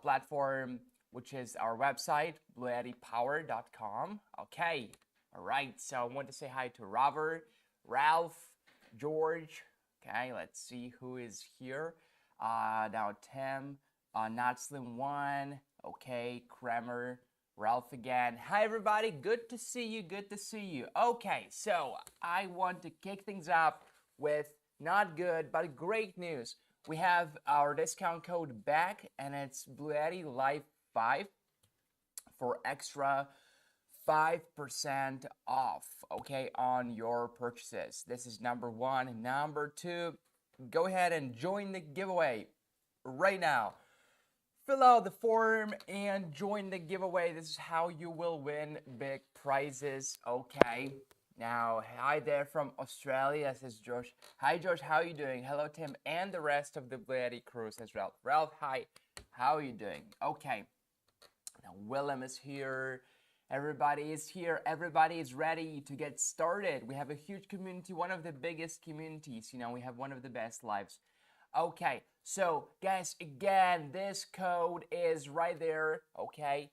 platform, which is our website, BLUETTIpower.com. Okay, all right. So I want to say hi to Robert, Ralph, George. Okay, let's see who is here. Now Tim, Not Slim One. Okay, Kramer, Ralph again. Hi everybody, good to see you. Good to see you. Okay, so I want to kick things up with not good but great news. We have our discount code back, and it's BLUETTI Live 5 for extra 5% off, okay, on your purchases. This is number one. Number two, go ahead and join the giveaway right now. Fill out the form and join the giveaway. This is how you will win big prizes, okay? Now, hi there from Australia, says Josh. Hi, Josh, how are you doing? Hello, Tim, and the rest of the BLUETTI crew, says Ralph. Ralph, hi, how are you doing? Okay, now Willem is here. Everybody is here. Everybody is ready to get started. We have a huge community, one of the biggest communities. You know, we have one of the best lives. Okay, so guys, again, this code is right there, okay?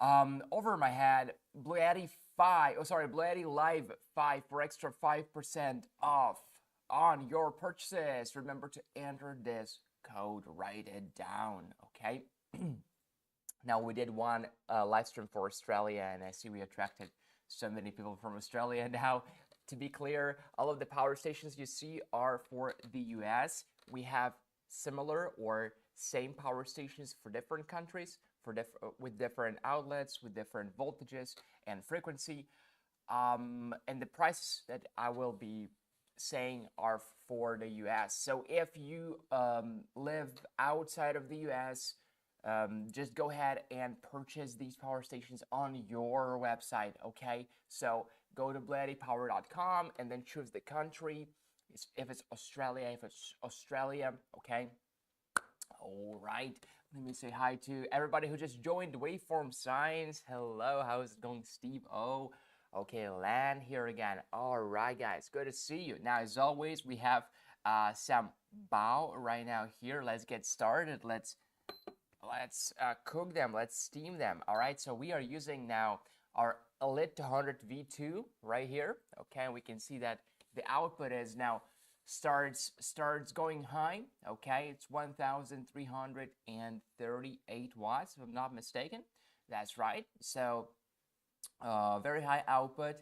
Over my head, BLUETTI 5, oh sorry, BLUETTI Live 5 for extra 5% off on your purchases. Remember to enter this code, write it down, okay? Now, we did one live stream for Australia, and I see we attracted so many people from Australia. Now, to be clear, all of the power stations you see are for the US. We have similar or same power stations for different countries, with different outlets, with different voltages and frequency. And the prices that I will be saying are for the US. So if you live outside of the US, just go ahead and purchase these power stations on your website, okay? So go to BLUETTIpower.com and then choose the country. If it's Australia, okay? All right, let me say hi to everybody who just joined Waveform Science. Hello, how's it going, Steve? Oh, okay, Lan here again. All right, guys, good to see you. Now, as always, we have some bao right now here. Let's get started. Let's cook them. Let's steam them. All right, so we are using now our LIT200 V2 right here. Okay, we can see that the output is now starts going high. Okay, it's 1,338 watts, if I'm not mistaken. That's right. So very high output.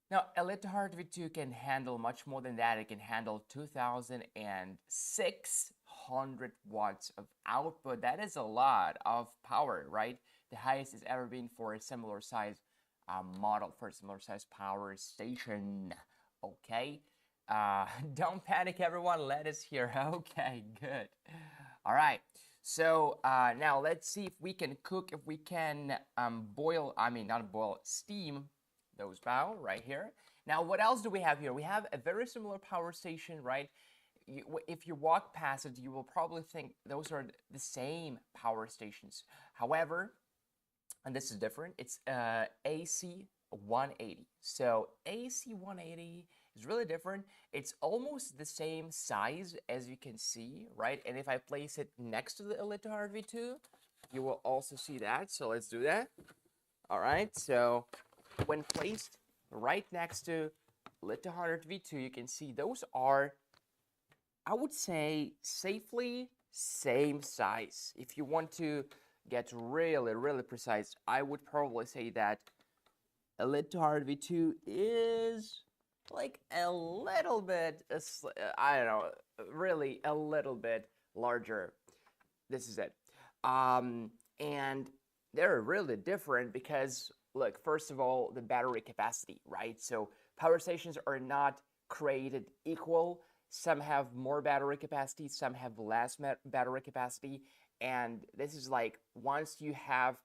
Now, a LIT200 V2 can handle much more than that. It can handle 2,600 watts of output. That is a lot of power, right? The highest it's ever been for a similar size model, for a similar size power station. Okay, don't panic, everyone. Let us hear. Okay, good. All right. So now let's see if we can cook, if we can steam those bao right here. Now, what else do we have here? We have a very similar power station, right? If you walk past it, you will probably think those are the same power stations. However, and this is different, it's AC180. So AC180 is really different. It's almost the same size as you can see, right? And if I place it next to the LIT200 V2, you will also see that. So let's do that. All right, so when placed right next to LIT200 V2, you can see those are, I would say, safely same size. If you want to get really, really precise, I would probably say that a LIT200 V2 is like a little bit, I don't know, really a little bit larger. This is it. And they're really different because, look, first of all, the battery capacity, right? So power stations are not created equal. Some have more battery capacity, some have less battery capacity. And this is like, once you have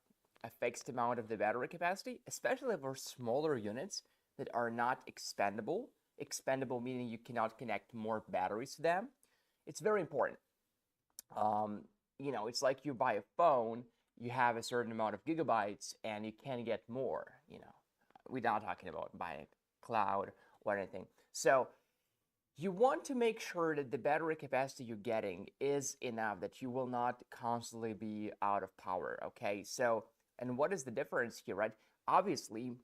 a fixed amount of the battery capacity, especially for smaller units that are not expandable meaning you cannot connect more batteries to them, it's very important. You know, it's like you buy a phone, you have a certain amount of gigabytes and you can get more, you know. We're not talking about buying cloud or anything. So You want to make sure that the battery capacity you're getting is enough, that you will not constantly be out of power, okay? So, and what is the difference here, right? Obviously,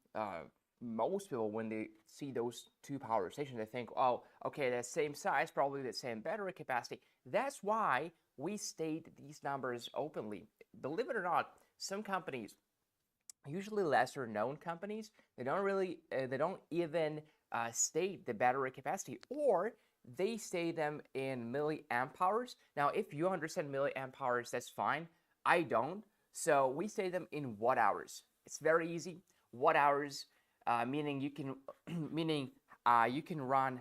most people, when they see those two power stations, they think, oh, okay, the same size, probably the same battery capacity. That's why we state these numbers openly. Believe it or not, some companies, usually lesser known companies, they don't even state the battery capacity, or they say them in milliamp hours. Now, if you understand milliamp hours, that's fine. I don't. So we say them in watt hours. It's very easy. Watt hours, meaning you can you can run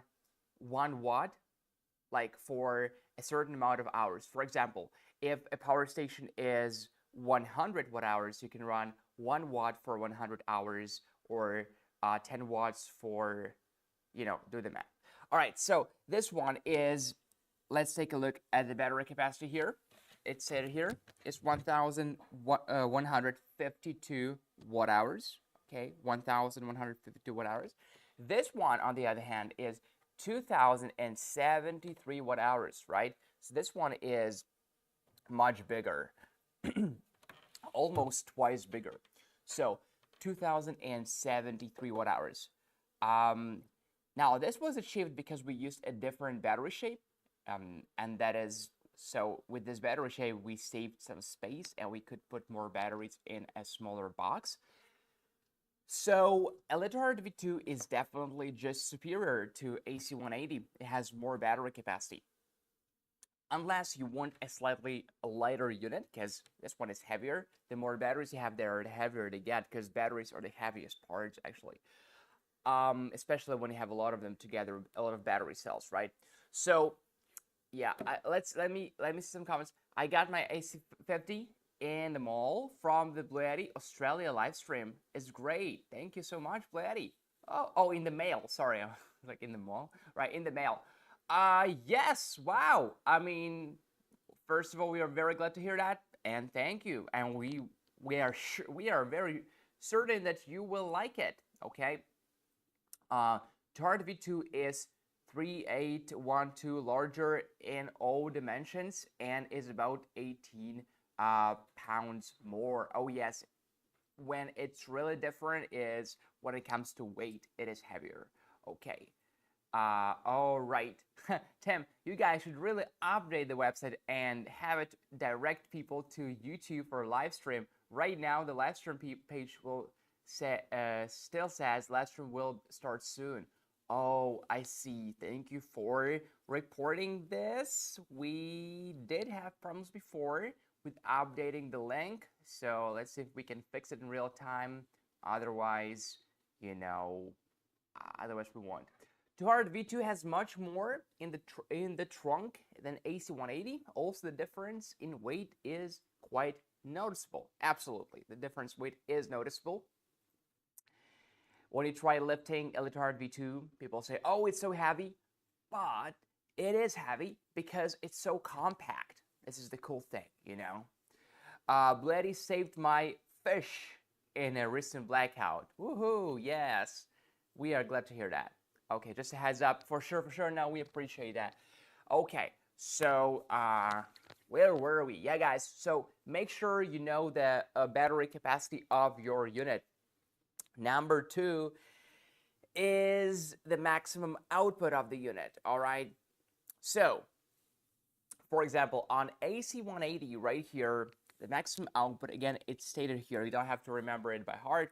1 watt like for a certain amount of hours. For example, if a power station is 100 watt hours, you can run 1 watt for 100 hours, or 10 watts for, do the math. All right, so this one is, let's take a look at the battery capacity here. It said here it's 1,152 watt hours. Okay, 1,152 watt hours. This one, on the other hand, is 2,073 watt hours, right? So this one is much bigger, almost twice bigger. So 2,073 watt hours. Now this was achieved because we used a different battery shape, and that is, so with this battery shape we saved some space and we could put more batteries in a smaller box. So LiTAR V2 is definitely just superior to AC180. It has more battery capacity. Unless you want a slightly lighter unit, because this one is heavier. The more batteries you have there, the heavier they get, because batteries are the heaviest parts, actually. Especially when you have a lot of them together, a lot of battery cells, right? So, yeah, let me see some comments. I got my AC50 in the mall from the BLUETTI Australia live stream. It's great. Thank you so much, BLUETTI. Oh, in the mail. Sorry, I was like in the mall, right? In the mail. Yes. Wow. I mean, first of all, we are very glad to hear that, and thank you. And we are very certain that you will like it. Okay. Tard V2 is 3812 larger in all dimensions and is about 18 pounds more. Oh yes, when it's really different is when it comes to weight, it is heavier. Okay. All right. Tim, you guys should really update the website and have it direct people to YouTube for live stream. Right now, the live stream page will still says live stream will start soon. Oh, I see. Thank you for reporting this. We did have problems before with updating the link, so let's see if we can fix it in real time. Otherwise, otherwise we won't. Tard V2 has much more in the trunk than AC180. Also, the difference in weight is quite noticeable. Absolutely, the difference weight is noticeable. When you try lifting a LiTAR V2, people say, oh, it's so heavy. But it is heavy because it's so compact. This is the cool thing, BLUETTI saved my fish in a recent blackout. Woohoo, yes. We are glad to hear that. Okay, just a heads up. For sure. No, we appreciate that. Okay, so where were we? Yeah, guys, so make sure you know the battery capacity of your unit. Number 2 is the maximum output of the unit, all right? So, for example, on AC180 right here, the maximum output, again, it's stated here. You don't have to remember it by heart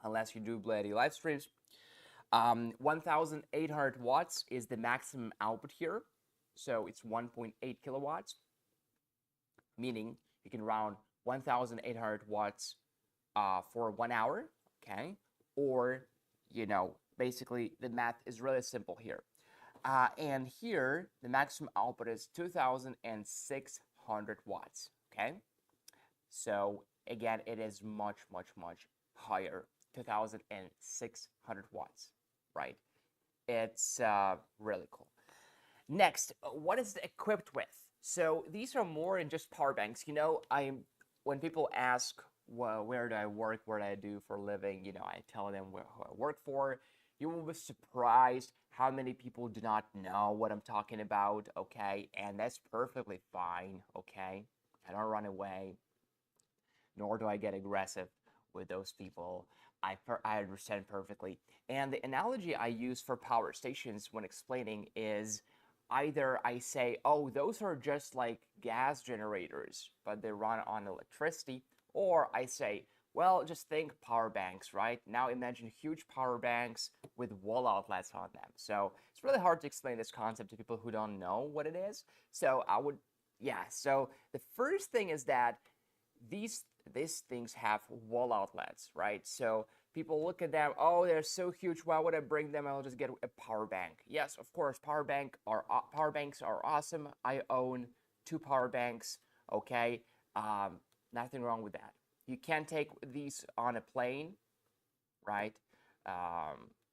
unless you do BLUETTI live streams. 1,800 watts is the maximum output here. So it's 1.8 kilowatts, meaning you can run 1,800 watts for 1 hour, okay? Or, basically the math is really simple here. And here, the maximum output is 2,600 watts, okay? So again, it is much higher, 2,600 watts, right? It's really cool. Next, what is it equipped with? So these are more than just power banks. When people ask, well, where do I work, what do I do for a living, I tell them who I work for. You will be surprised how many people do not know what I'm talking about, okay? And that's perfectly fine, okay? I don't run away, nor do I get aggressive with those people. I understand perfectly. And the analogy I use for power stations when explaining is either I say, oh, those are just like gas generators, but they run on electricity, or I say, well, just think power banks, right? Now imagine huge power banks with wall outlets on them. So it's really hard to explain this concept to people who don't know what it is. So so the first thing is that these things have wall outlets, right? So people look at them, oh, they're so huge, why would I bring them? I'll just get a power bank. Yes, of course, power banks are awesome. I own 2 power banks, okay? Nothing wrong with that. You can take these on a plane, right?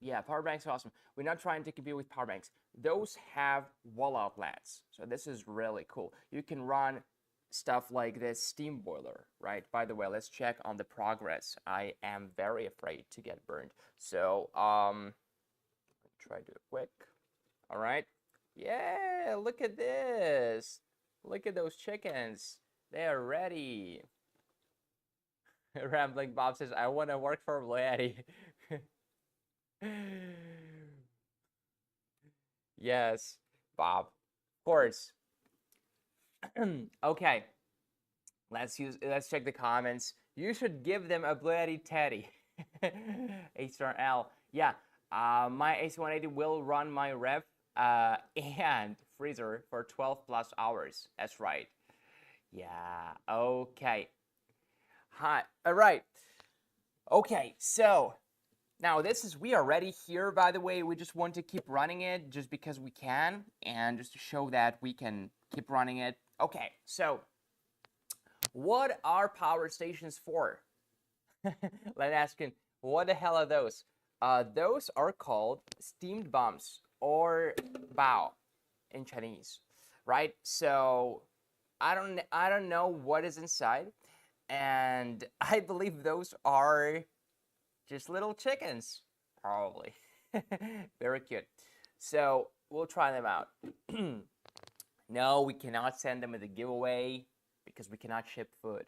Yeah, power banks are awesome. We're not trying to compete with power banks. Those have wall outlets, so this is really cool. You can run stuff like this steam boiler, right? By the way, let's check on the progress. I am very afraid to get burned. So, try to do it quick. All right. Yeah, look at this. Look at those chickens. They are ready. Rambling Bob says, I want to work for BLUETTI. Yes, Bob. Of course. Okay. Let's check the comments. You should give them a BLUETTI teddy. H-L. Yeah. My AC180 will run my ref and freezer for 12 plus hours. That's right. Yeah. Okay. Hi. All right. Okay. So now we are ready here, by the way. We just want to keep running it just because we can and just to show that we can keep running it. Okay. So what are power stations for? Let's ask him, what the hell are those? Those are called steamed bombs or bao in Chinese, right? So I don't know what is inside, and I believe those are just little chickens, probably. Very cute. So we'll try them out. No, we cannot send them as a giveaway because we cannot ship food.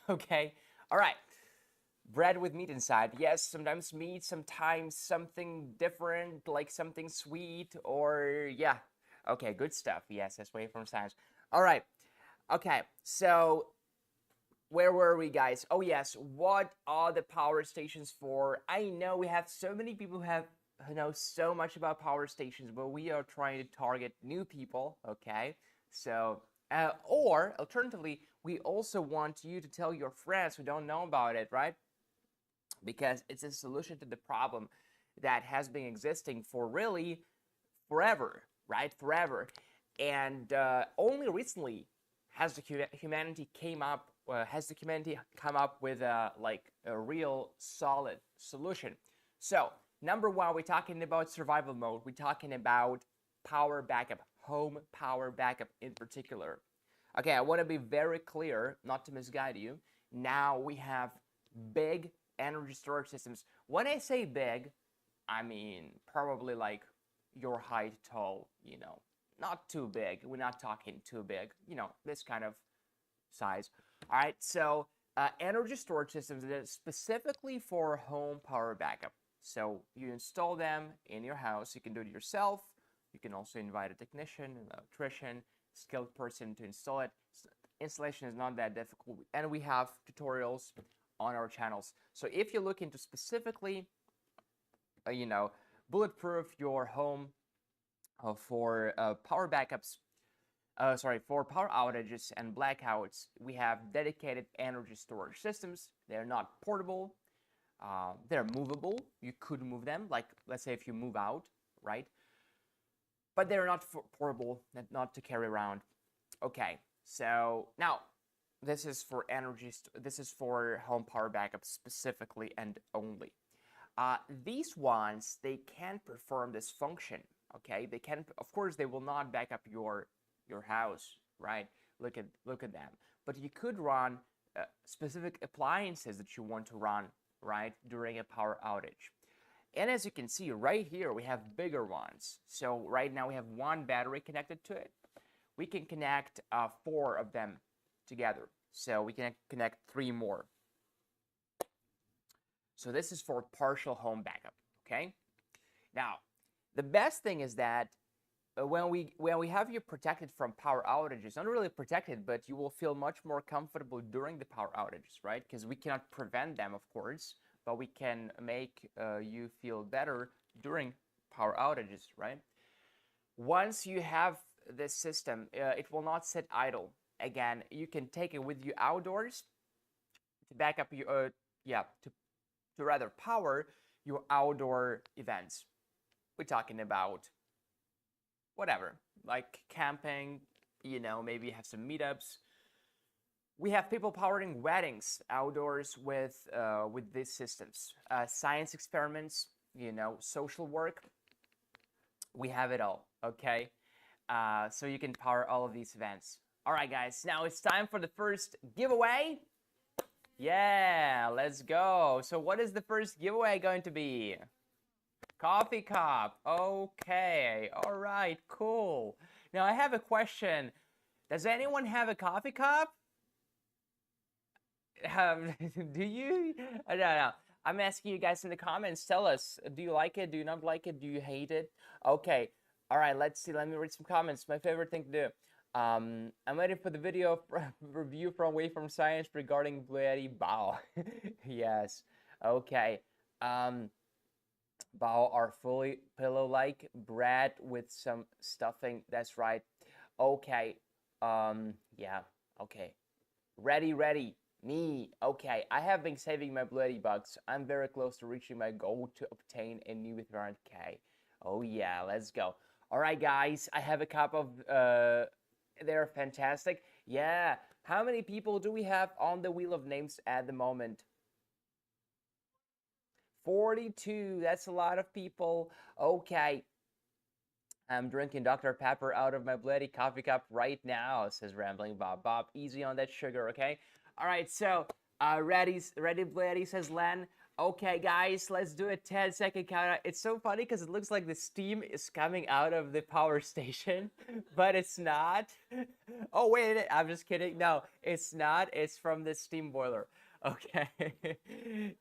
Okay? All right. Bread with meat inside. Yes, sometimes meat, sometimes something different, like something sweet, or yeah. Okay, good stuff. Yes, that's way from science. All right. Okay, so where were we, guys? Oh, yes. What are the power stations for? I know we have so many people who know so much about power stations, but we are trying to target new people, okay? So, or alternatively, we also want you to tell your friends who don't know about it, right? Because it's a solution to the problem that has been existing for really forever, right? Forever. And only recently has the humanity come up with like a real solid solution. So number one, we're talking about survival mode. We're talking about power backup, home power backup in particular. Okay, I want to be very clear, not to misguide you. Now we have big energy storage systems. When I say big, I mean probably like your height tall, you know, not too big. We're not talking too big, you know, this kind of size. All right, so energy storage systems that are specifically for home power backup. So you install them in your house. You can do it yourself. You can also invite a technician, an electrician, skilled person to install it. Installation is not that difficult, and we have tutorials on our channels. So if you look into specifically, you know, bulletproof your home for power backups, for power outages and blackouts, we have dedicated energy storage systems. They're not portable. They're movable. You could move them, like let's say if you move out, right? But they're not portable, not to carry around. Okay, so now this is for this is for home power backup specifically and only. These ones, they can perform this function, okay? They can, of course, they will not back up your house, right? Look at them. But you could run specific appliances that you want to run, right, during a power outage. And as you can see right here, we have bigger ones. So right now we have one battery connected to it. We can connect 4 of them together. So we can connect 3 more. So this is for partial home backup, okay? Now, the best thing is that when we have you protected from power outages, not really protected, but you will feel much more comfortable during the power outages, right? Because we cannot prevent them, of course, but we can make you feel better during power outages, right? Once you have this system, it will not sit idle. Again, you can take it with you outdoors to back up your, to rather power your outdoor events. We're talking about whatever, like camping, maybe have some meetups. We have people powering weddings outdoors with these systems, science experiments, social work. We have it all, okay? So you can power all of these events. All right, guys, now it's time for the first giveaway. Yeah, let's go. So what is the first giveaway going to be? Coffee cup. Okay, all right, cool. Now I have a question. Does anyone have a coffee cup? Do you? I don't know. I'm asking you guys in the comments. Tell us, do you like it? Do you not like it? Do you hate it? Okay. All right, let's see. Let me read some comments. My favorite thing to do. I'm waiting for the video review from Way from Science regarding BLUETTI bow. Yes. Okay. Bow are fully pillow-like bread with some stuffing. That's right. Okay. Yeah. Okay. Ready. Me. Okay. I have been saving my BLUETTI bucks. I'm very close to reaching my goal to obtain a new B300K. Oh yeah, let's go. All right, guys. I have a cup of they're fantastic. Yeah. How many people do we have on the wheel of names at the moment? 42. That's a lot of people. Okay. I'm drinking Dr. Pepper out of my BLUETTI coffee cup right now, says Rambling Bob. Bob, easy on that sugar, okay? All right, so ready, BLUETTI, says Len. Okay, guys, let's do a 10-second countdown. It's so funny because it looks like the steam is coming out of the power station, but it's not. Oh, wait, I'm just kidding. No, it's not. It's from the steam boiler. Okay.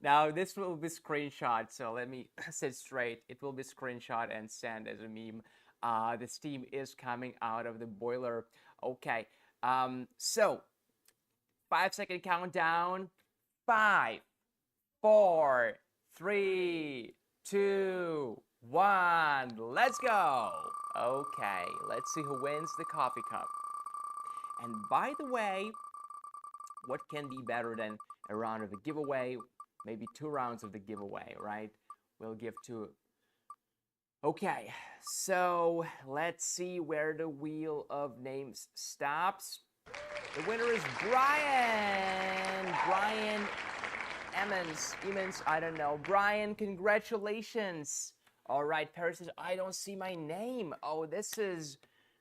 Now, this will be screenshot, so let me sit straight. It will be screenshot and sent as a meme. The steam is coming out of the boiler. Okay. So 5-second countdown. 5, 4, 3, 2, 1. Let's go. Okay. Let's see who wins the coffee cup. And by the way, what can be better than a round of a giveaway? Maybe 2 rounds of the giveaway, right? We'll give 2. Okay, so let's see where the wheel of names stops. The winner is Brian. Brian Emmons, I don't know. Brian, congratulations. All right, Paris says, I don't see my name. Oh, this is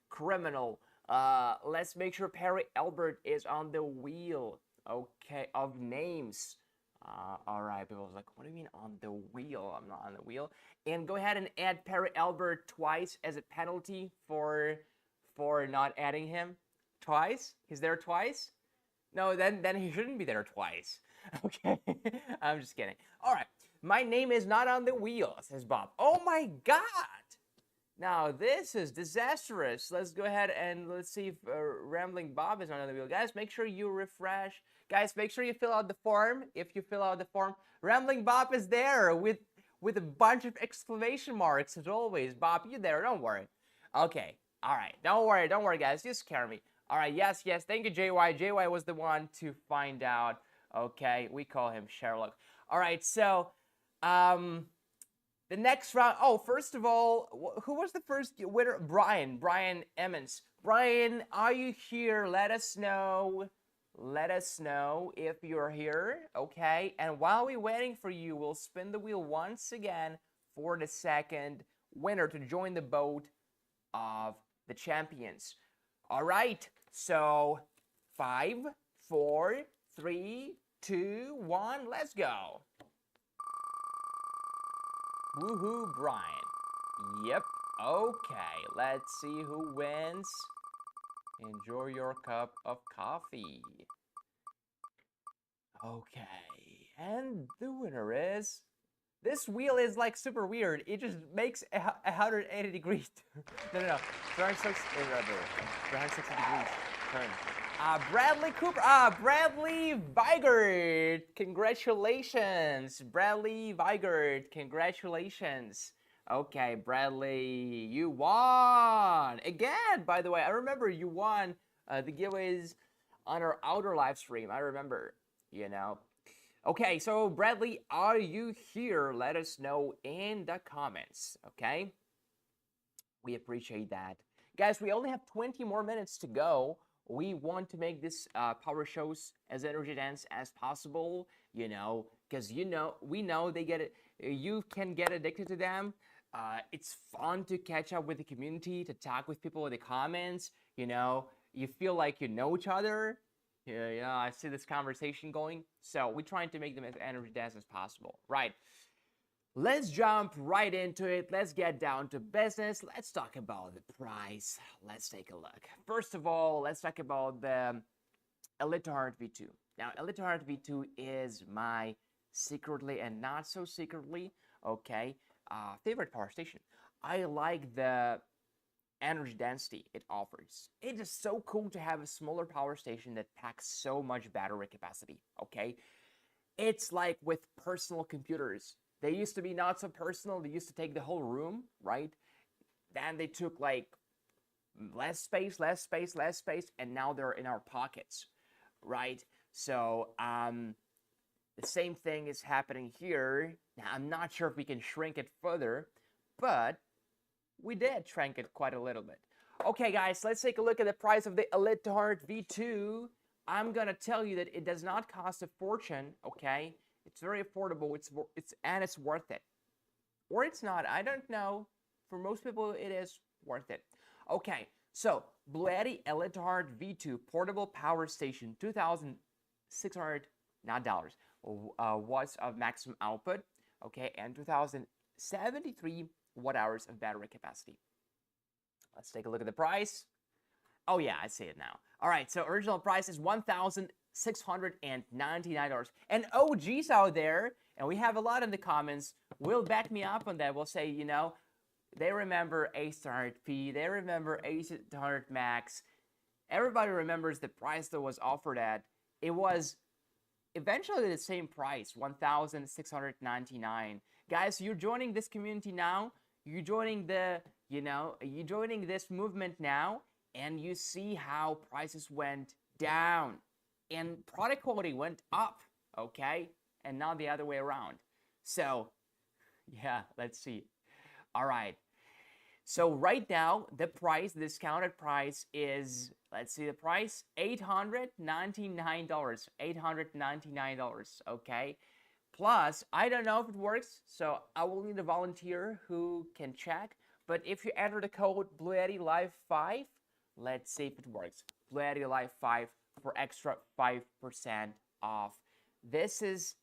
criminal. Let's make sure Perry Albert is on the wheel, okay, of names. All right, people was like, what do you mean on the wheel? I'm not on the wheel. And go ahead and add Perry Albert twice as a penalty for not adding him twice. He's there twice? No, then he shouldn't be there twice. Okay, I'm just kidding. All right, my name is not on the wheel, says Bob. Oh my God. Now, this is disastrous. Let's go ahead and let's see if Rambling Bob is not on the wheel. Guys, make sure you refresh. Guys, make sure you fill out the form. If you fill out the form, Rambling Bob is there with a bunch of exclamation marks as always. Bob, you there, don't worry. Okay, all right, don't worry, guys. You scare me. All right, yes, thank you, JY. JY was the one to find out. Okay, we call him Sherlock. All right, so, the next round, first of all, who was the first winner? Brian Emmons. Brian, are you here? Let us know. Let us know if you're here, okay? And while we're waiting for you, we'll spin the wheel once again for the second winner to join the boat of the champions. All right, so 5, 4, 3, 2, 1, let's go. Woohoo, Brian. Yep. Okay, let's see who wins. Enjoy your cup of coffee. Okay, and the winner is... This wheel is like super weird. It just makes 180 degrees. No. 360 degrees turn. Bradley Cooper. Bradley Weigert. Congratulations. Bradley Weigert. Congratulations. Okay, Bradley, you won. Again, by the way, I remember you won the giveaways on our outer live stream. I remember, you know. Okay, so Bradley, are you here? Let us know in the comments, okay? We appreciate that. Guys, we only have 20 more minutes to go. We want to make this power shows as energy dense as possible, you know, because we know they get it. You can get addicted to them. It's fun to catch up with the community, to talk with people in the comments, you know. You feel like you know each other. Yeah, I see this conversation going. So we're trying to make them as energy dense as possible. Right. Let's jump right into it. Let's get down to business. Let's talk about the price. Let's take a look. First of all, let's talk about the EliteHeart V2. Now, EliteHeart V2 is my secretly and not so secretly, okay, favorite power station. I like the energy density it offers. It is so cool to have a smaller power station that packs so much battery capacity, okay? It's like with personal computers. They used to be not so personal. They used to take the whole room, right? Then they took like less space, and now they're in our pockets, right? So the same thing is happening here. Now, I'm not sure if we can shrink it further, but we did shrink it quite a little bit. Okay, guys, let's take a look at the price of the EliteHeart V2. I'm gonna tell you that it does not cost a fortune, okay? It's very affordable, it's worth it. Or it's not, I don't know. For most people, it is worth it. Okay, so BLUETTI EliteHeart V2 portable power station, 2,600, not dollars, watts of maximum output, okay, and 2,073 watt hours of battery capacity. Let's take a look at the price. Oh yeah, I see it now. All right, so original price is $1,699. And OGs out there, and we have a lot in the comments, will back me up on that. We'll say, you know, they remember AC300 P, they remember AC300 Max. Everybody remembers the price that was offered at. It was eventually the same price, $1,699. Guys, you're joining this community now. You're joining the, you're joining this movement now, and you see how prices went down and product quality went up, okay? And not the other way around. So, yeah, let's see. All right. So right now, the price, the discounted price is, let's see the price, $899. $899, okay? Plus, I don't know if it works, so I will need a volunteer who can check. But if you enter the code BLUETTI Live 5, let's see if it works. BLUETTI Live 5 for extra 5% off. This is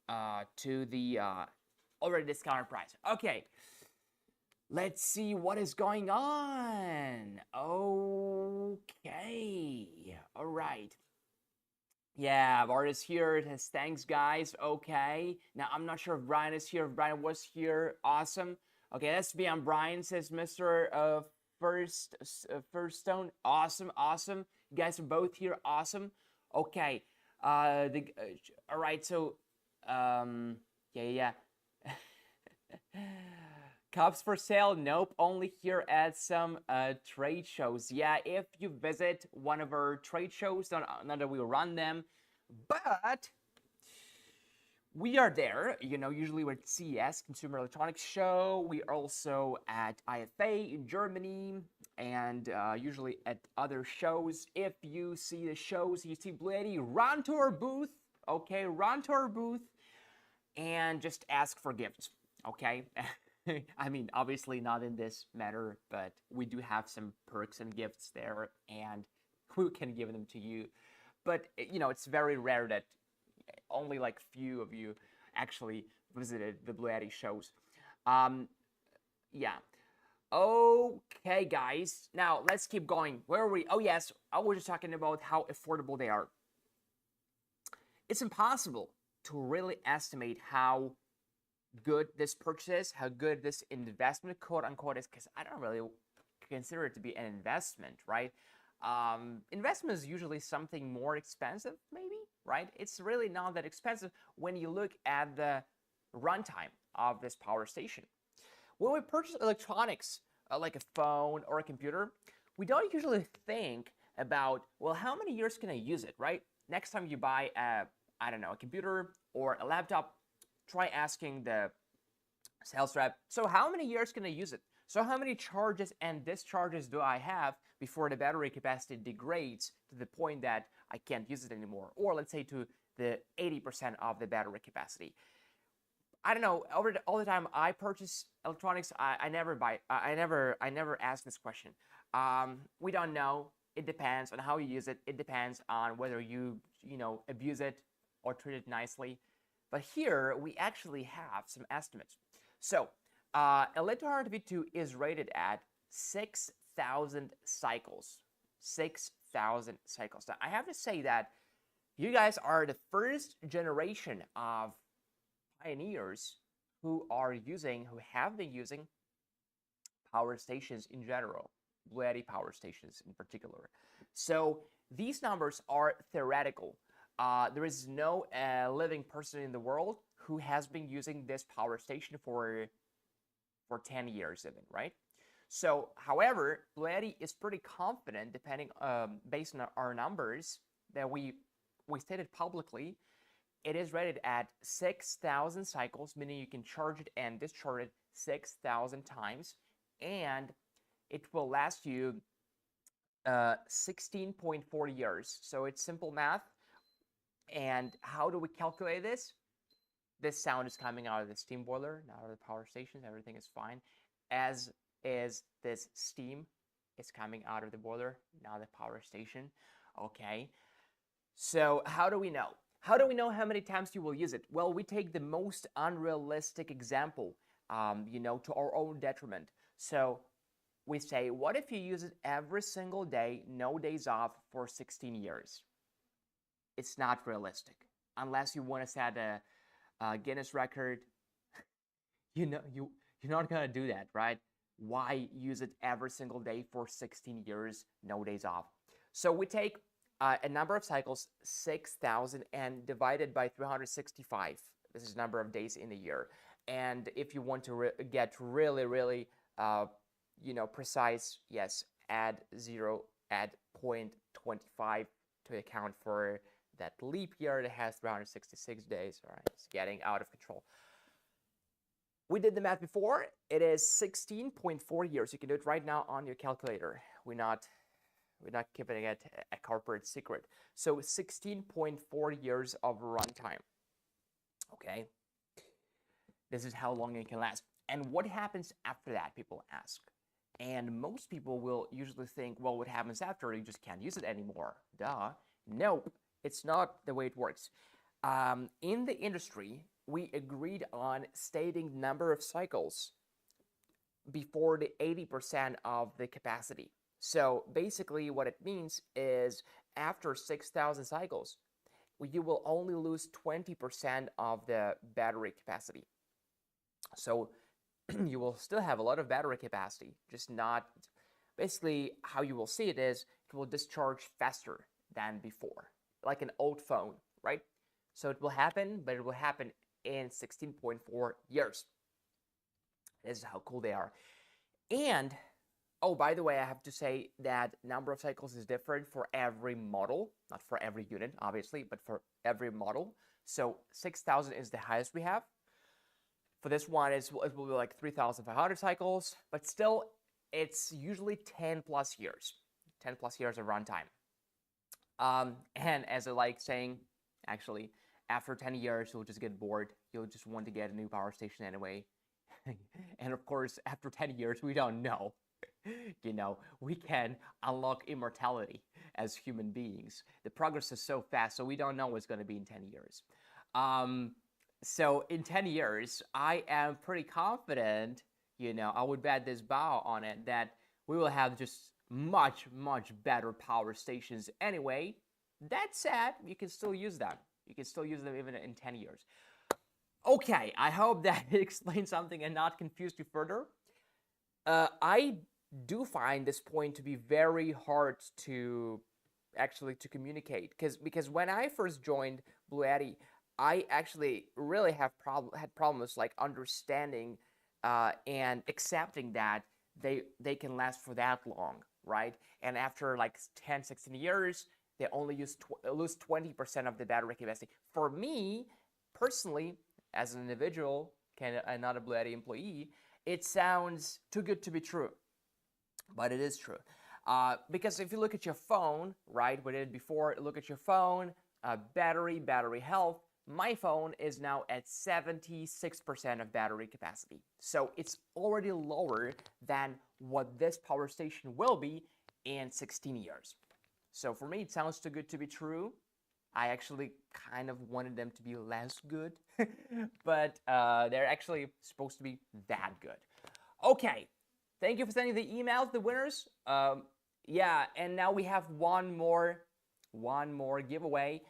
to the already discounted price. Okay, let's see what is going on. Okay, all right. Yeah, Bart is here. It has thanks, guys. Okay. Now, I'm not sure if Brian is here. If Brian was here, awesome. Okay, let's be on Brian, says Mr. First Stone. Awesome, awesome. You guys are both here. Awesome. Okay. All right, so, yeah. Cups for sale? Nope, only here at some trade shows. Yeah, if you visit one of our trade shows, not that we run them, but we are there, usually we're at CES, Consumer Electronics Show. We're also at IFA in Germany, and usually at other shows. If you see the shows, you see BLUETTI, run to our booth, okay? Run to our booth and just ask for gifts, okay? I mean, obviously not in this matter, but we do have some perks and gifts there, and we can give them to you. But, it's very rare that only like few of you actually visited the BLUETTI shows. Yeah. Okay, guys. Now let's keep going. Where are we? Oh yes, I was just talking about how affordable they are. It's impossible to really estimate how good this purchase is, how good this investment, quote unquote, is, because I don't really consider it to be an investment, right? Investment is usually something more expensive, maybe, right? It's really not that expensive when you look at the runtime of this power station. When we purchase electronics, like a phone or a computer, we don't usually think about, well, how many years can I use it, right? Next time you buy a, I don't know, a computer or a laptop, try asking the sales rep, so how many years can I use it? So how many charges and discharges do I have before the battery capacity degrades to the point that I can't use it anymore? Or let's say to the 80% of the battery capacity. I don't know. All the time I purchase electronics, I never ask this question. We don't know. It depends on how you use it. It depends on whether you abuse it or treat it nicely. But here we actually have some estimates. So a LiTT V2 is rated at 6,000 cycles. 6,000 cycles. Now I have to say that you guys are the first generation of pioneers who have been using power stations in general, BLUETTI power stations in particular. So these numbers are theoretical. There is no living person in the world who has been using this power station for 10 years even, right? So, however, BLUETTI is pretty confident, based on our numbers that we stated publicly. It is rated at 6,000 cycles, meaning you can charge it and discharge it 6,000 times, and it will last you 16.4 years. So it's simple math. And how do we calculate this? This sound is coming out of the steam boiler, not out of the power station. Everything is fine. As is this steam is coming out of the boiler, not the power station. Okay. So how do we know? How do we know how many times you will use it? Well, we take the most unrealistic example, to our own detriment. So we say, what if you use it every single day, no days off, for 16 years? It's not realistic. Unless you want to set a Guinness record, you're not going to do that, right? Why use it every single day for 16 years, no days off? So we take a number of cycles, 6,000, and divided by 365. This is the number of days in a year. And if you want to get really, really, precise, yes, add 0.25 to account for that leap year that has 366 days. All right, it's getting out of control. We did the math before. It is 16.4 years. You can do it right now on your calculator. We're not keeping it a corporate secret. So 16.4 years of runtime. Okay. This is how long it can last. And what happens after that, people ask. And most people will usually think, well, what happens after? You just can't use it anymore. Duh. Nope. It's not the way it works. In the industry, we agreed on stating number of cycles before the 80% of the capacity. So basically what it means is after 6,000 cycles, you will only lose 20% of the battery capacity. So you will still have a lot of battery capacity, just not, basically how you will see it is it will discharge faster than before, like an old phone, right? So it will happen, but it will happen in 16.4 years. This is how cool they are. And oh, by the way, I have to say that number of cycles is different for every model, not for every unit, obviously, but for every model. So 6,000 is the highest we have. For this one, it will be like 3,500 cycles, but still, it's usually 10 plus years. 10 plus years of runtime. And as I like saying, actually, after 10 years, you'll just get bored. You'll just want to get a new power station anyway. And of course, after 10 years, we don't know. We can unlock immortality as human beings. The progress is so fast, so we don't know what's going to be in 10 years. So in 10 years, I am pretty confident, I would bet this bow on it that we will have just much, much better power stations anyway. That said, you can still use them. You can still use them even in 10 years. Okay, I hope that explains something and not confused you further. I do find this point to be very hard to actually to communicate because when I first joined BLUETTI, I actually really had problems like understanding and accepting that they can last for that long, right? And after like 10, 16 years, they only lose 20% of the battery capacity. For me, personally, as an individual, and not a BLUETTI employee, it sounds too good to be true, but it is true. Because if you look at your phone, right, we did it before, look at your phone, battery health, my phone is now at 76% of battery capacity. So it's already lower than what this power station will be in 16 years. So for me, it sounds too good to be true. I actually kind of wanted them to be less good, but they're actually supposed to be that good. Okay, thank you for sending the emails, the winners. Yeah, and now we have one more giveaway.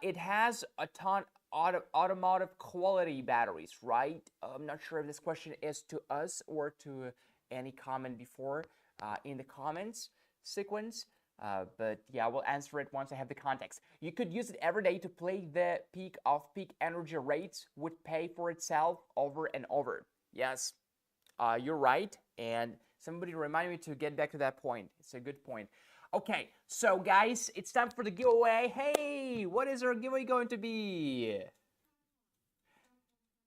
It has a ton of automotive quality batteries, right? I'm not sure if this question is to us or to any comment before in the comments sequence. But yeah, we'll answer it once I have the context. You could use it every day to play the peak off-peak energy rates would pay for itself over and over. Yes, you're right. And somebody remind me to get back to that point. It's a good point. Okay, so guys, it's time for the giveaway. Hey, what is our giveaway going to be?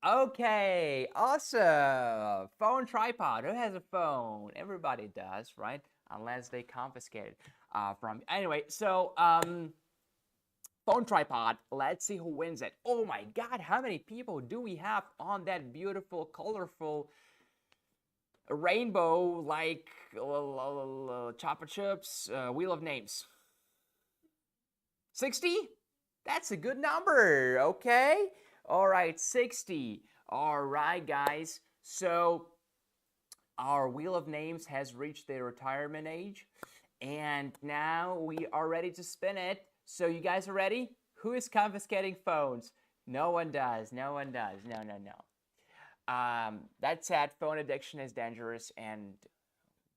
Okay, awesome. Phone tripod. Who has a phone? Everybody does, right? Unless they confiscate it from. Anyway, so phone tripod. Let's see who wins it. Oh my God, how many people do we have on that beautiful, colorful rainbow like Chopper Chips wheel of names? 60? That's a good number. Okay. All right, 60. All right, guys. So our wheel of names has reached the retirement age, and now we are ready to spin it. So you guys are ready? Who is confiscating phones? No one does. No one does. No, no, no. That said, phone addiction is dangerous, and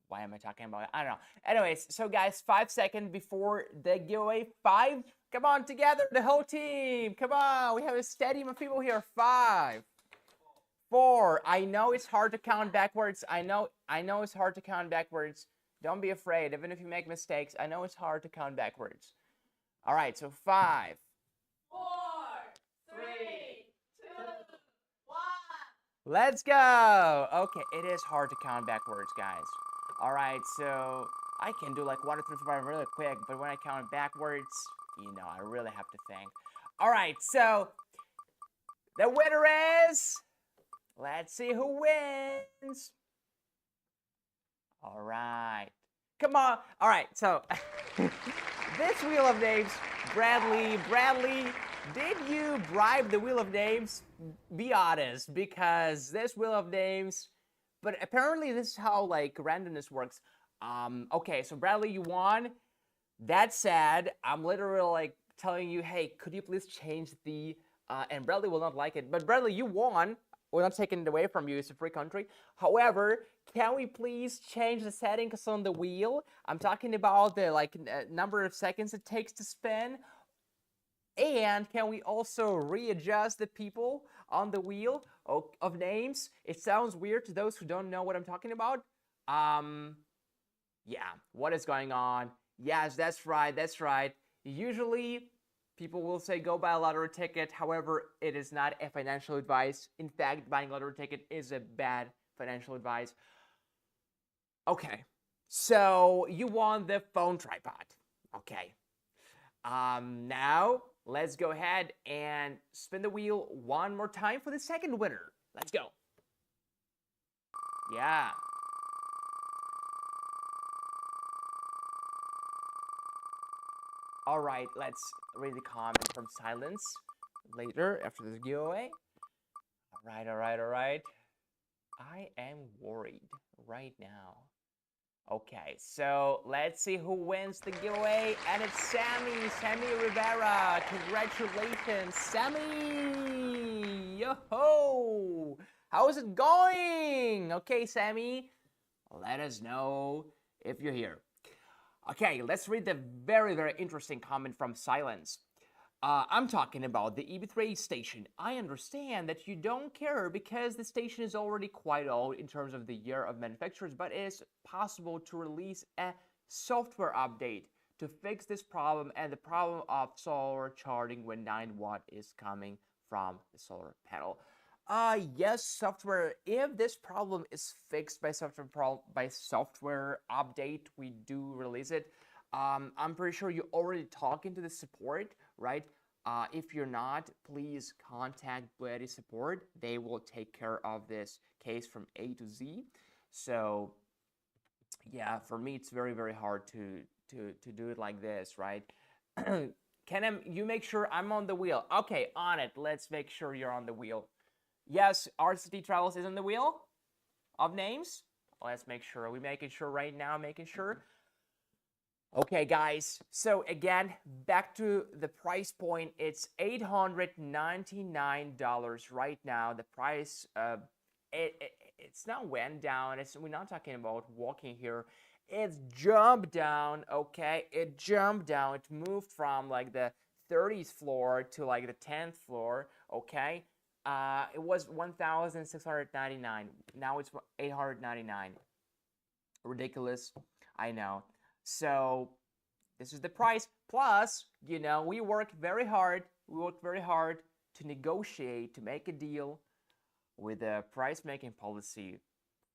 why am I talking about it? I don't know. Anyways, so guys, 5 seconds before the giveaway. 5. Come on, together, the whole team. Come on, we have a stadium of people here. 5, 4. I know it's hard to count backwards. I know it's hard to count backwards. Don't be afraid, even if you make mistakes. I know it's hard to count backwards. All right, so 5, 4, 3, 2, 1. Let's go. Okay, it is hard to count backwards, guys. All right, so I can do like 1, 2, 3, 4, 5 really quick, but when I count backwards, I really have to think. All right, so the winner is, let's see who wins. All right, come on. All right, so this wheel of names, Bradley, did you bribe the wheel of names? Be honest, because this wheel of names, but apparently this is how like randomness works. Okay, so Bradley, you won. That's sad. I'm literally like telling you, hey, could you please change the, and Bradley will not like it, but Bradley, you won. We're not taking it away from you. It's a free country. However, can we please change the settings on the wheel? I'm talking about the like number of seconds it takes to spin. And can we also readjust the people on the wheel of names? It sounds weird to those who don't know what I'm talking about. Yeah, what is going on? Yes, that's right, that's right. Usually, people will say go buy a lottery ticket. However, it is not a financial advice. In fact, buying a lottery ticket is a bad financial advice. Okay, so you won the phone tripod. Okay. Now, let's go ahead and spin the wheel one more time for the second winner. Let's go. Yeah. All right, let's read the comment from silence later after this giveaway. All right. I am worried right now. Okay, so let's see who wins the giveaway, and it's Sammy Rivera. Congratulations, Sammy! Yo-ho! How's it going? Okay, Sammy, let us know if you're here. Okay, let's read the very, very interesting comment from Silence. I'm talking about the EB3 station. I understand that you don't care because the station is already quite old in terms of the year of manufacturers, but it is possible to release a software update to fix this problem and the problem of solar charging when 9 watt is coming from the solar panel. Yes, software. If this problem is fixed by software update, we do release it. I'm pretty sure you're already talking to the support, right? If you're not, please contact BLUETTI support. They will take care of this case from A to Z. So, yeah, for me, it's very, very hard to do it like this, right? Can you make sure I'm on the wheel? Okay, on it. Let's make sure you're on the wheel. Yes, RCT Travels is on the wheel of names. Let's make sure. We're making sure right now, making sure. Okay, guys, so again, back to the price point. It's $899 right now. The price, it's not went down. We're not talking about walking here. It's jumped down, okay? It jumped down. It moved from like the 30th floor to like the 10th floor, okay? It was $1,699. Now it's $899. Ridiculous, I know. So this is the price. Plus, you know, we worked very hard. We worked very hard to negotiate, to make a deal with the price-making policy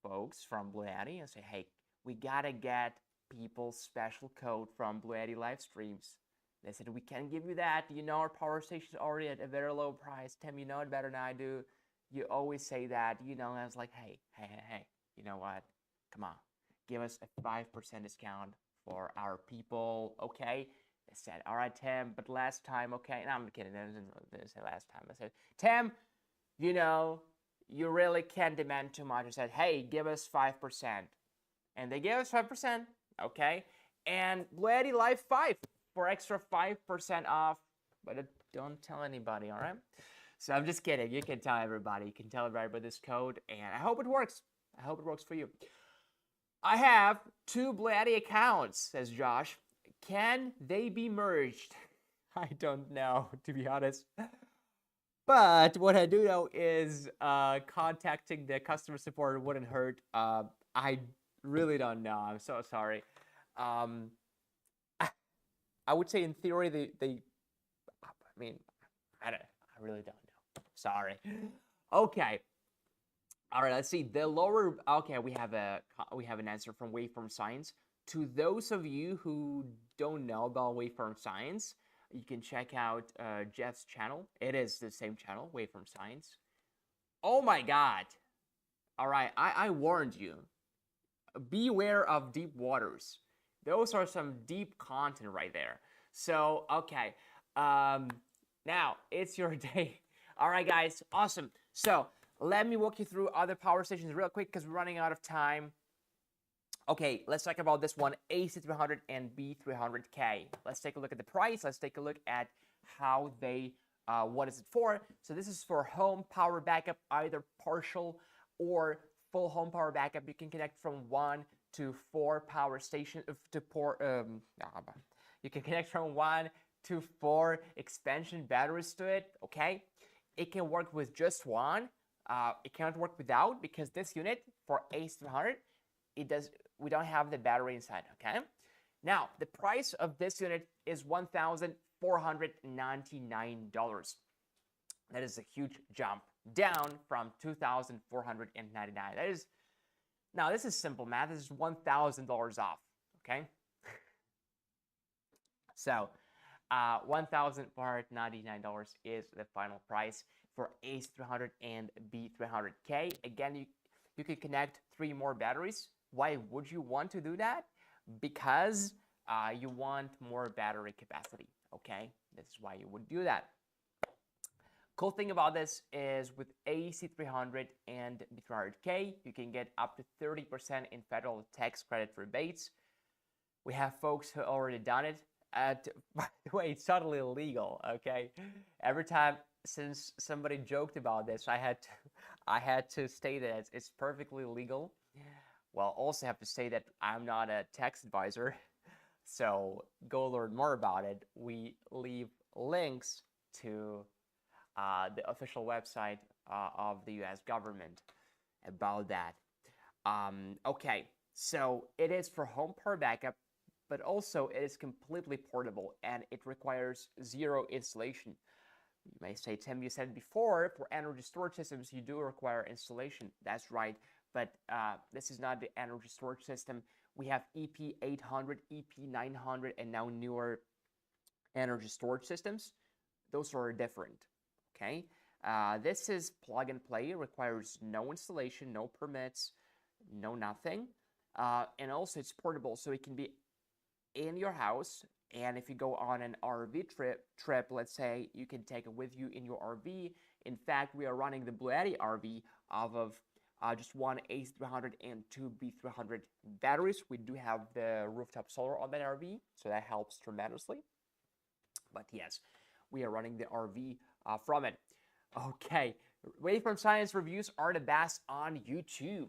folks from BLUETTI and say, hey, we gotta get people special code from BLUETTI live streams. They said, we can't give you that. You know, our power station is already at a very low price. Tim, you know it better than I do. You always say that, you know. And I was like, hey, you know what? Come on, give us a 5% discount for our people, okay? They said, all right, Tim, but last time, okay? No, I'm kidding. They didn't say last time. I said, Tim, you know, you really can't demand too much. I said, hey, give us 5%. And they gave us 5%, okay? And BLUETTI Live 5 for extra 5% off, but don't tell anybody, all right? So I'm just kidding. You can tell everybody. You can tell everybody about this code, and I hope it works. I hope it works for you. I have 2 BLUETTI accounts, says Josh. Can they be merged? I don't know, to be honest. But what I do know is contacting the customer support wouldn't hurt. I really don't know. I'm so sorry. I would say in theory I mean, I really don't know. Sorry. Okay. All right, let's see. The lower, okay, we have an answer from Waveform Science. To those of you who don't know about Waveform Science, you can check out Jeff's channel. It is the same channel, Waveform Science. Oh my God. All right, I warned you. Beware of deep waters. Those are some deep content right there. So, okay. Now, it's your day. All right, guys, awesome. So, let me walk you through other power stations real quick because we're running out of time. Okay, let's talk about this one, AC300 and B300K. Let's take a look at the price. Let's take a look at how they, what is it for. So this is for home power backup, either partial or full home power backup. You can connect from 1 to 4 power station, you can connect from 1 to 4 expansion batteries to it, okay? It can work with just one. It cannot work without because this unit for AC300, we don't have the battery inside, okay? Now, the price of this unit is $1,499. That is a huge jump down from $2,499. That is, now this is simple math. This is $1,000 off, okay? So, $1,499 is the final price for AC300 and B300K. Again, you can connect 3 more batteries. Why would you want to do that? Because you want more battery capacity, okay? This is why you would do that. Cool thing about this is with AC300 and B300K, you can get up to 30% in federal tax credit rebates. We have folks who already done it. By the way, it's totally illegal, okay? Every time since somebody joked about this, I had to state that it's perfectly legal. Well, also have to say that I'm not a tax advisor, so go learn more about it. We leave links to the official website of the US government about that. Okay, so it is for home power backup, but also it is completely portable and it requires zero installation. You may say, Tim, you said before for energy storage systems you do require installation. That's right, but this is not the energy storage system. We have EP800, EP900, and now newer energy storage systems. Those are different. Okay, this is plug and play. It requires no installation, no permits, no nothing, and also it's portable, so it can be in your house. And if you go on an RV trip, let's say, you can take it with you in your RV. In fact, we are running the BLUETTI RV off of just one AC300 and two B300 batteries. We do have the rooftop solar on that RV, so that helps tremendously. But yes, we are running the RV from it. Okay, Waveform Science reviews are the best on YouTube.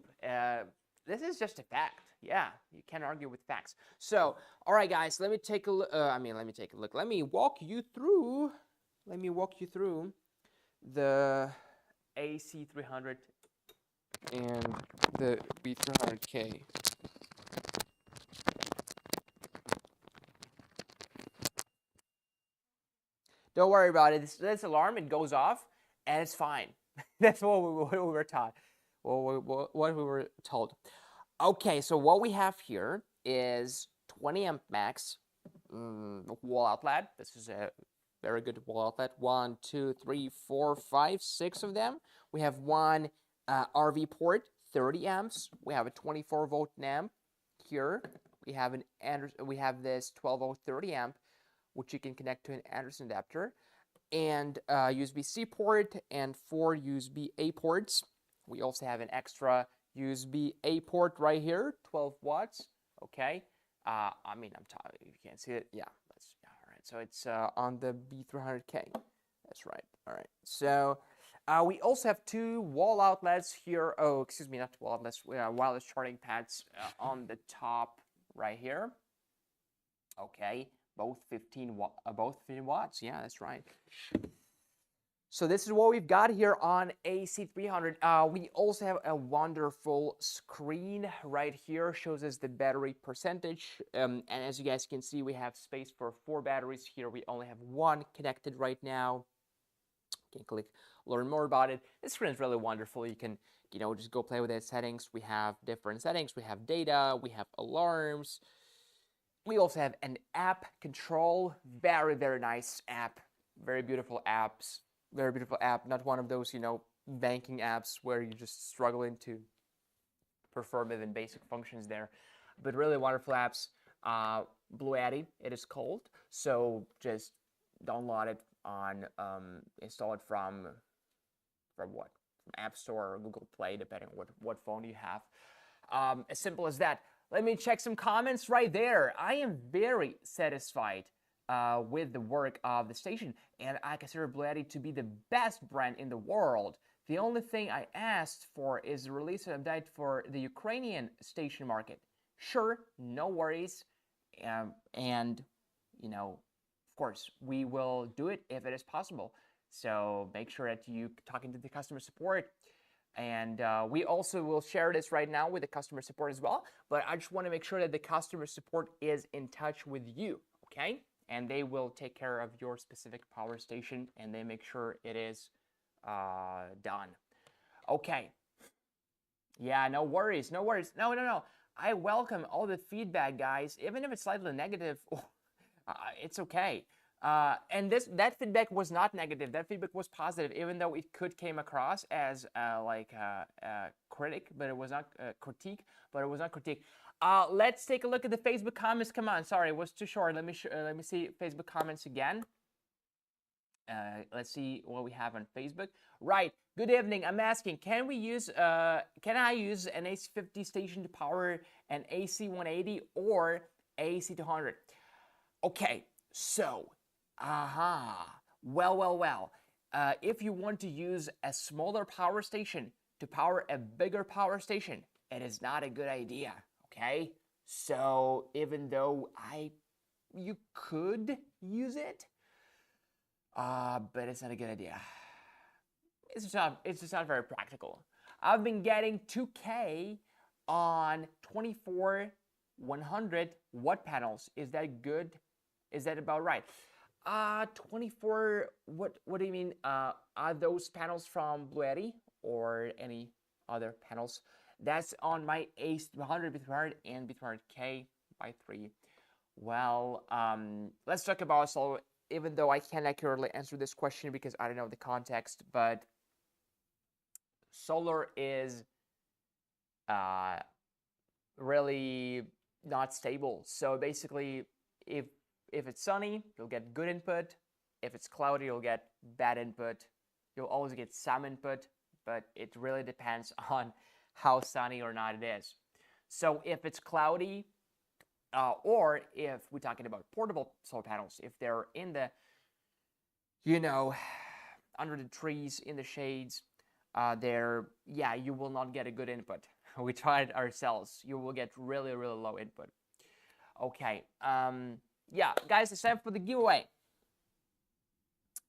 This is just a fact. Yeah, you can't argue with facts. So, all right, guys, let me take a look. Let me take a look. Let me walk you through. The AC300 and the B300K. Don't worry about it. This alarm, it goes off, and it's fine. That's what we were taught. What we were told. Okay, so what we have here is 20 amp max wall outlet. This is a very good wall outlet. 1, 2, 3, 4, 5, 6 of them. We have one RV port, 30 amps. We have a 24-volt amp here. We have this 12-volt 30 amp, which you can connect to an Anderson adapter, and USB-C port and 4 USB-A ports. We also have an extra USB-A port right here, 12 watts. Okay, I mean, I'm tired. You can't see it. Yeah, all right. So it's on the B300K. That's right. All right. So we also have 2 wall outlets here. Oh, excuse me, not wall outlets. Wireless charging pads on the top right here. Okay, both 15 watts. Yeah, that's right. So this is what we've got here on AC300. We also have a wonderful screen right here, shows us the battery percentage. And as you guys can see, we have space for 4 batteries here. We only have 1 connected right now. You can click learn more about it. This screen is really wonderful. You can, just go play with the settings. We have different settings. We have data. We have alarms. We also have an app control. Very, very nice app. Very beautiful apps. Very beautiful app, not one of those, banking apps where you're just struggling to perform even basic functions there. But really wonderful apps. BLUETTI, it is called. So just download it on, install it from what? From App Store or Google Play, depending on what phone you have. As simple as that. Let me check some comments right there. I am very satisfied with the work of the station, and I consider BLUETTI to be the best brand in the world. The only thing I asked for is the release of an update for the Ukrainian station market. Sure, no worries, and of course, we will do it if it is possible. So make sure that you talking to the customer support, and we also will share this right now with the customer support as well. But I just want to make sure that the customer support is in touch with you, okay? And they will take care of your specific power station, and they make sure it is done. Okay. Yeah, no worries, no worries. No. I welcome all the feedback, guys. Even if it's slightly negative, it's okay. And that feedback was not negative. That feedback was positive, even though it could came across as like a critic, but it was not critique. But it was not critique. Let's take a look at the Facebook comments. Come on, sorry, it was too short. Let me see Facebook comments again. let's see what we have on Facebook. Right. Good evening. I'm asking, can I use an AC50 station to power an AC180 or AC200? Okay. So, well. If you want to use a smaller power station to power a bigger power station, it is not a good idea. Okay. So even though you could use it, but it's not a good idea. It's just not very practical. I've been getting 2K on 24 100 watt panels. Is that good? Is that about right? 24. What do you mean? Are those panels from BLUETTI or any other panels? That's on my AC300, B300, and B300K by 3. Well, let's talk about solar. Even though I can't accurately answer this question because I don't know the context, but solar is really not stable. So basically, if it's sunny, you'll get good input. If it's cloudy, you'll get bad input. You'll always get some input, but it really depends on how sunny or not it is. So if it's cloudy, or if we're talking about portable solar panels, if they're in the, under the trees, in the shades, you will not get a good input. We tried ourselves. You will get really, really low input. Okay. Guys, it's time for the giveaway.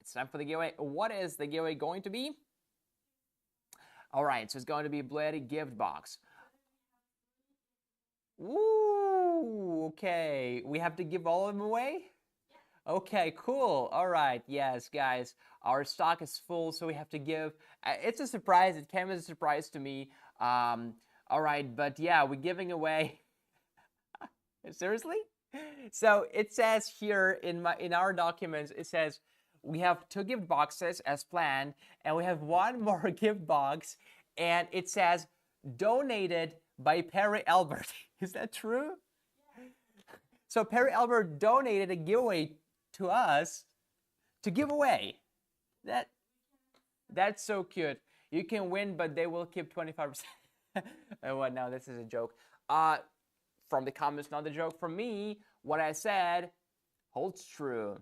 It's time for the giveaway. What is the giveaway going to be? All right, so it's going to be a BLUETTI gift box. Ooh, okay. We have to give all of them away? Okay, cool. All right. Yes, guys, our stock is full, so we have to give. It's a surprise. It came as a surprise to me. All right, but yeah, we're giving away. Seriously? So it says here in our documents, it says we have 2 gift boxes as planned, and we have 1 more gift box, and it says donated by Perry Albert. Is that true? So Perry Albert donated a giveaway to us to give away. That's so cute. You can win, but they will keep 25%. What? No, this is a joke. From the comments, not the joke. From me, what I said holds true.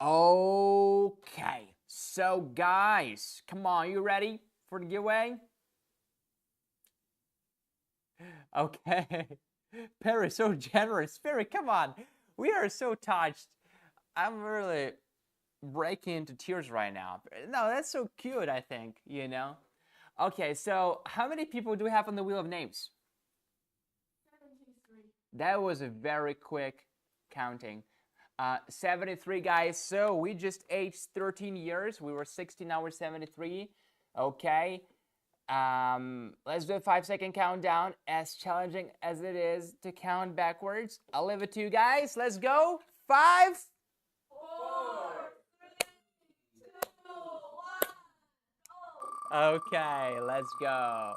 Okay. So guys, come on, you ready for the giveaway? Okay. Perry, so generous. Perry, come on. We are so touched. I'm really breaking into tears right now. No, that's so cute, I think, Okay, so how many people do we have on the Wheel of Names? 73. That was a very quick counting. 73, guys. So we just aged 13 years. We were 60, now we're 73. Okay. Let's do a 5-second countdown. As challenging as it is to count backwards, I'll leave it to you guys. Let's go. 5, 4, 3, 2, 1. Okay, let's go.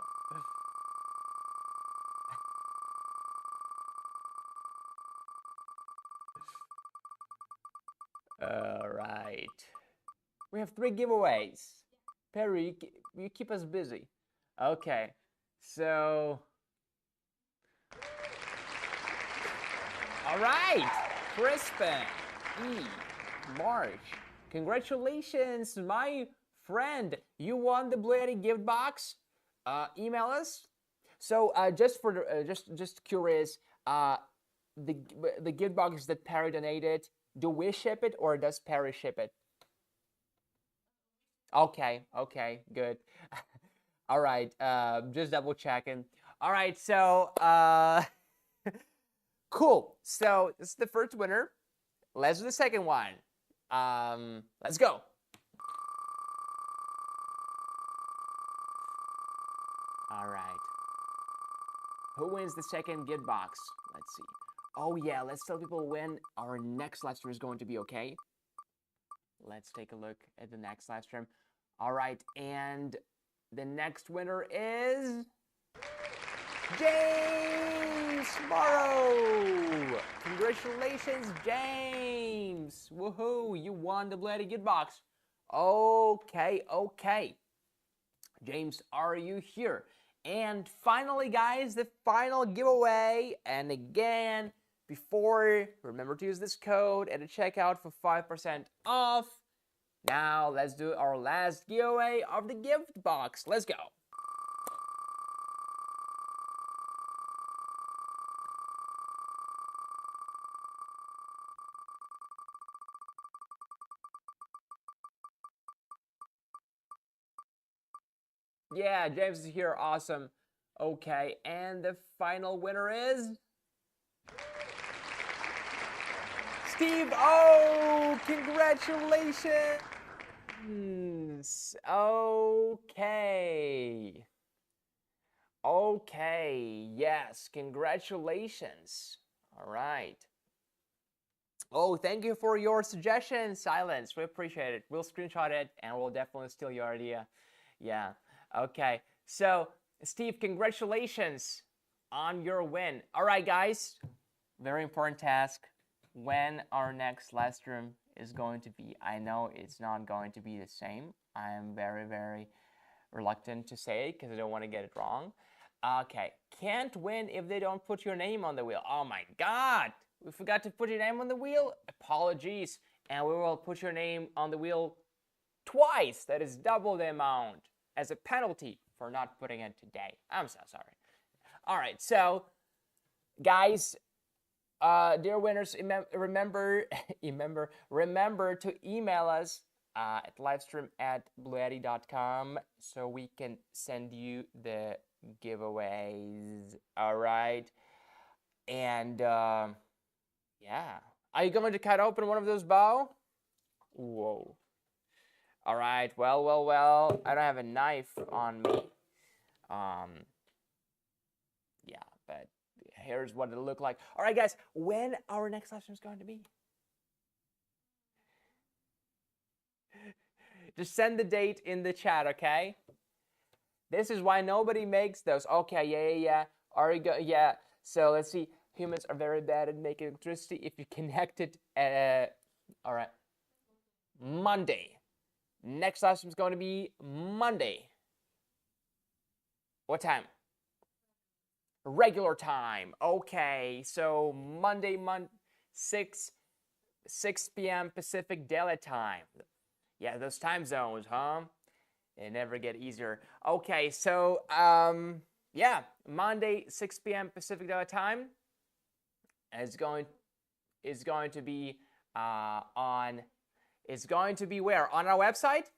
All right. We have 3 giveaways. Perry, you keep us busy. Okay, so. All right, Crispin, March. Congratulations, my friend. You won the BLUETTI gift box. Email us. So just curious, the gift box that Perry donated, do we ship it or does Perry ship it? Okay, good. All right, just double checking. All right, so cool. So this is the first winner. Let's do the second one. Let's go. All right. Who wins the second gift box? Let's see. Oh yeah, let's tell people when our next live stream is going to be, okay? Let's take a look at the next live stream. All right, and the next winner is James Morrow. Congratulations, James. Woohoo, you won the BLUETTI gift box. Okay, okay. James, are you here? And finally, guys, the final giveaway. And again, before, remember to use this code at the checkout for 5% off. Now, let's do our last giveaway of the gift box. Let's go. Yeah, James is here. Awesome. Okay, and the final winner is Steve. Oh, congratulations. Okay. Okay, yes, congratulations. All right. Oh, thank you for your suggestion, Silence. We appreciate it. We'll screenshot it and we'll definitely steal your idea. Yeah. Okay. So, Steve, congratulations on your win. All right, guys. Very important task. When our next live stream is going to be. I know it's not going to be the same. I am very, very reluctant to say it because I don't want to get it wrong. Okay. Can't win if they don't put your name on the wheel. Oh my God. We forgot to put your name on the wheel? Apologies. And we will put your name on the wheel twice. That is double the amount as a penalty for not putting it today. I'm so sorry. All right, so guys, dear winners, remember to email us at livestream@bluetti.com so we can send you the giveaways. All right, and yeah. Are you going to cut open one of those bow? Whoa. All right. Well. I don't have a knife on me. Yeah, but here's what it'll look like. All right, guys. When our next live stream is going to be? Just send the date in the chat, okay? This is why nobody makes those. Okay, yeah. Are you yeah. So let's see. Humans are very bad at making electricity if you connect it. All right. Monday. Next live stream is going to be Monday. What time? Regular time. Okay, so Monday, 6 p.m. Pacific Daylight Time. Yeah, those time zones, huh? They never get easier. Okay, so yeah, Monday, 6 p.m. Pacific Daylight Time is going to be on. It's going to be where? On our website?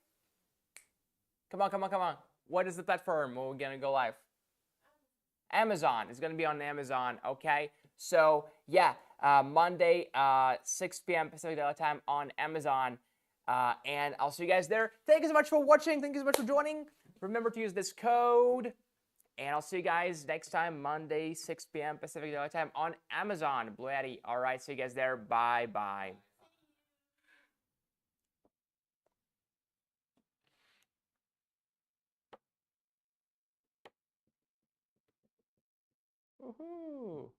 Come on. What is the platform where we're gonna go live? Amazon. It's gonna be on Amazon. Okay. So yeah, Monday, 6 p.m. Pacific Daylight Time on Amazon. And I'll see you guys there. Thank you so much for watching. Thank you so much for joining. Remember to use this code. And I'll see you guys next time, Monday, 6 p.m. Pacific Daylight Time on Amazon. BLUETTI. All right, see you guys there. Bye. Woohoo!